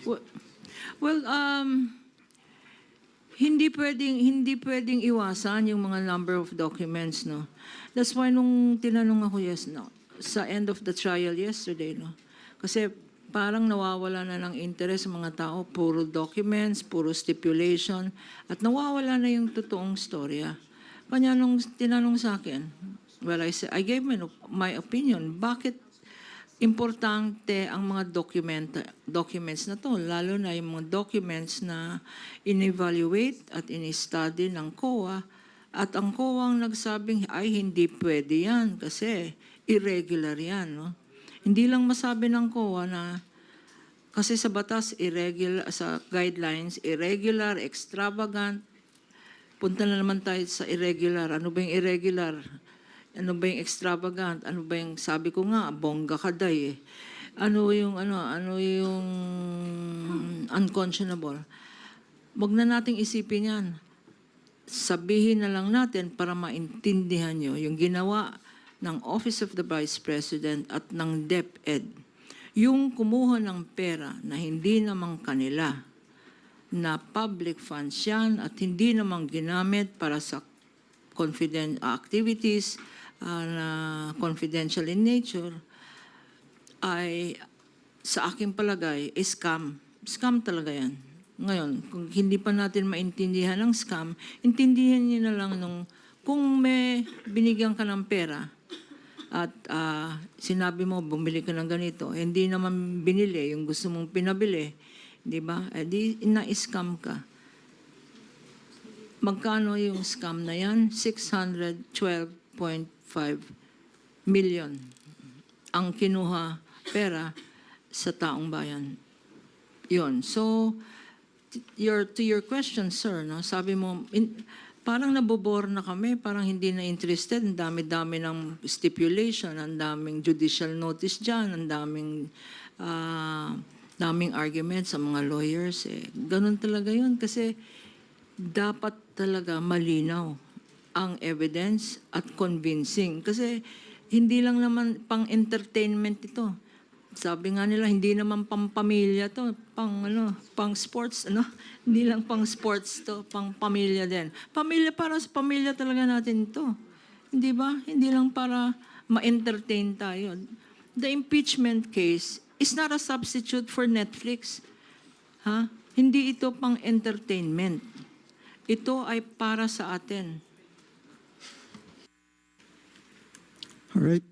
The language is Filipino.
Well, well, hindi pwedeng iwasan yung mga number of documents, no. That's why nung tinanong ako sa end of the trial yesterday, no. Kasi parang nawawala na ng interest ng mga tao, puro documents, puro stipulation, at nawawala na yung totoong storya. Kanya nung tinanong sa akin, well, I gave my opinion. Bakit importante ang mga documents na to, lalo na yung mga documents na in-evaluate at in-study ng COA, at ang COA ang nagsabing ay hindi pwede yan kasi irregular yan. No? Hindi lang masabi ng COA na kasi sa batas, irregular, sa guidelines, irregular, extravagant. Punta na naman tayo sa irregular. Ano ba yung irregular? Ano ba yung extravagant? Ano ba yung, sabi ko nga, bongga ka day eh. Ano yung unconscionable? Wag na nating isipin yan. Sabihin na lang natin para maintindihan nyo yung ginawa ng Office of the Vice President at ng DepEd. Yung kumuha ng pera na hindi naman kanila, na public funds yan at hindi naman ginamit para sa confident activities na confidential in nature, ay sa aking palagay, scam. Scam talaga yan. Ngayon, kung hindi pa natin maintindihan ang scam, intindihan niyo na lang kung may binigyan ka ng pera at sinabi mo, bumili ka ng ganito, hindi naman binili yung gusto mong pinabili, di ba? Di na-scam ka. Magkano yung scam na yan? 612.5 million ang kinuha pera sa taong bayan. Yun. So, to your question, sir, no? Sabi mo, parang nabobore na kami, parang hindi na interested, ang dami-dami ng stipulation, ang daming judicial notice dyan, ang daming arguments sa mga lawyers. Ganun talaga yun kasi dapat talaga malinaw ang evidence at convincing. Kasi hindi lang naman pang-entertainment ito. Sabi nga nila, hindi naman pang-pamilya to, pang-sports, Hindi lang pang-sports to, pang-pamilya din. Pamilya, para sa pamilya talaga natin ito. Hindi ba? Hindi lang para ma-entertain tayo. The impeachment case is not a substitute for Netflix. Ha? Hindi ito pang-entertainment. Ito ay para sa atin. All right.